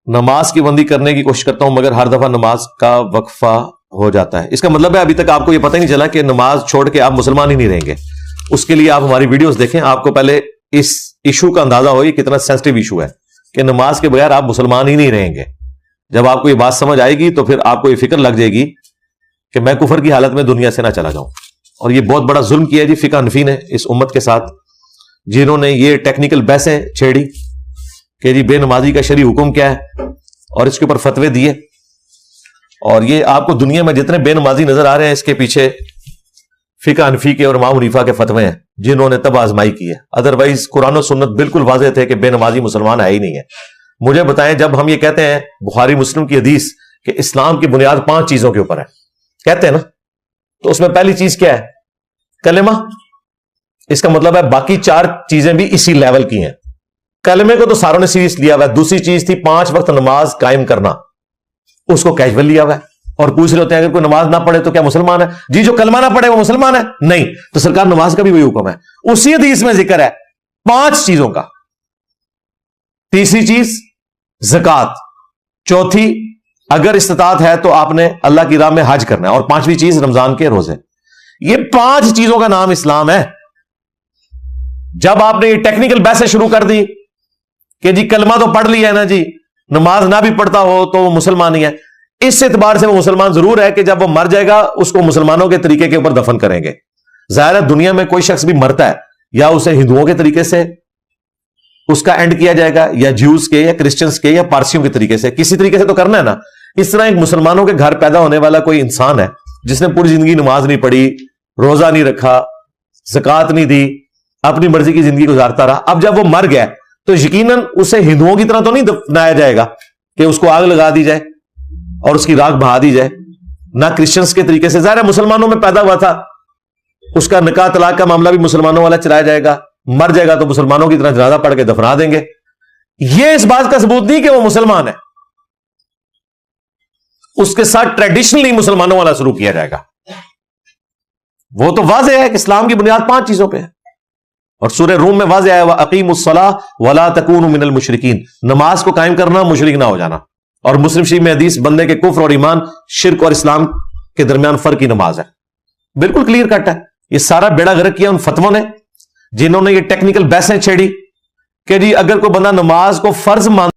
نماز کی بندی کرنے کی کوشش کرتا ہوں مگر ہر دفعہ نماز کا وقفہ ہو جاتا ہے. اس کا مطلب ہے ابھی تک آپ کو یہ پتہ ہی نہیں چلا کہ نماز چھوڑ کے آپ مسلمان ہی نہیں رہیں گے. اس کے لیے آپ ہماری ویڈیوز دیکھیں, آپ کو پہلے اس ایشو کا اندازہ ہو یہ کتنا سینسٹیو ایشو ہے کہ نماز کے بغیر آپ مسلمان ہی نہیں رہیں گے. جب آپ کو یہ بات سمجھ آئے گی تو پھر آپ کو یہ فکر لگ جائے گی کہ میں کفر کی حالت میں دنیا سے نہ چلا جاؤں. اور یہ بہت بڑا ظلم کیا ہے جی فقہ حنفی نے اس امت کے ساتھ, جنہوں نے یہ ٹیکنیکل بحثیں چھیڑی کہ جی بے نمازی کا شرعی حکم کیا ہے اور اس کے اوپر فتوے دیے. اور یہ آپ کو دنیا میں جتنے بے نمازی نظر آ رہے ہیں اس کے پیچھے فقہ حنفی کے اور امام حنیفہ کے فتوے ہیں جنہوں نے تب آزمائی کی ہے. ادروائز قرآن و سنت بالکل واضح تھے کہ بے نمازی مسلمان ہے ہی نہیں ہے. مجھے بتائیں, جب ہم یہ کہتے ہیں بخاری مسلم کی حدیث کہ اسلام کی بنیاد 5 چیزوں کے اوپر ہے کہتے ہیں نا, تو اس میں پہلی چیز کیا ہے؟ کلمہ. اس کا مطلب ہے باقی 4 چیزیں بھی اسی لیول کی ہیں. کلمے کو تو ساروں نے سیریس لیا ہوا ہے. دوسری چیز تھی 5 وقت نماز قائم کرنا, اس کو کیجول لیا ہوا ہے. اور پوچھ رہے ہوتے ہیں اگر کوئی نماز نہ پڑھے تو کیا مسلمان ہے؟ جی جو کلمہ نہ پڑھے وہ مسلمان ہے؟ نہیں. تو سرکار نماز کا بھی وہی حکم ہے, اسی حدیث میں ذکر ہے 5 چیزوں کا. تیسری چیز زکات. چوتھی اگر استطاعت ہے تو آپ نے اللہ کی راہ میں حج کرنا ہے. اور 5ویں چیز رمضان کے روزے. یہ 5 چیزوں کا نام اسلام ہے. جب آپ نے یہ ٹیکنیکل بحثیں شروع کر دی کہ جی کلمہ تو پڑھ لیا ہے نا جی, نماز نہ بھی پڑھتا ہو تو وہ مسلمان ہی ہے, اس اعتبار سے وہ مسلمان ضرور ہے کہ جب وہ مر جائے گا اس کو مسلمانوں کے طریقے کے اوپر دفن کریں گے. ظاہر ہے دنیا میں کوئی شخص بھی مرتا ہے یا اسے ہندوؤں کے طریقے سے اس کا اینڈ کیا جائے گا, یا جیوز کے یا کرسچنز کے یا پارسیوں کے طریقے سے, کسی طریقے سے تو کرنا ہے نا. اس طرح ایک مسلمانوں کے گھر پیدا ہونے والا کوئی انسان ہے جس نے پوری زندگی نماز نہیں پڑھی, روزہ نہیں رکھا, زکات نہیں دی, اپنی مرضی کی زندگی گزارتا رہا. اب جب وہ مر گیا تو یقیناً اسے ہندوؤں کی طرح تو نہیں دفنایا جائے گا کہ اس کو آگ لگا دی جائے اور اس کی راکھ بہا دی جائے, نہ کرسچنز کے طریقے سے. ظاہر ہے مسلمانوں میں پیدا ہوا تھا, اس کا نکاح طلاق کا معاملہ بھی مسلمانوں والا چلایا جائے گا. مر جائے گا تو مسلمانوں کی طرح جنازہ پڑھ کے دفنا دیں گے. یہ اس بات کا ثبوت نہیں کہ وہ مسلمان ہے. اس کے ساتھ ٹریڈیشنلی مسلمانوں والا سلوک کیا جائے گا. وہ تو واضح ہے کہ اسلام کی بنیاد 5 چیزوں پہ ہے. اور سورہ روم میں واضح ہے وَأَقِيمُوا الصَّلَاةَ وَلَا تَكُونُوا مِنَ الْمُشْرِكِينَ. نماز کو قائم کرنا, مشرک نہ ہو جانا. اور مسلم شریف میں حدیث بندے کے کفر اور ایمان, شرک اور اسلام کے درمیان فرق کی نماز ہے. بالکل کلیئر کٹ ہے. یہ سارا بیڑا غرق کیا ان فتووں نے جنہوں نے یہ ٹیکنیکل بحثیں چھیڑی کہ جی اگر کوئی بندہ نماز کو فرض مان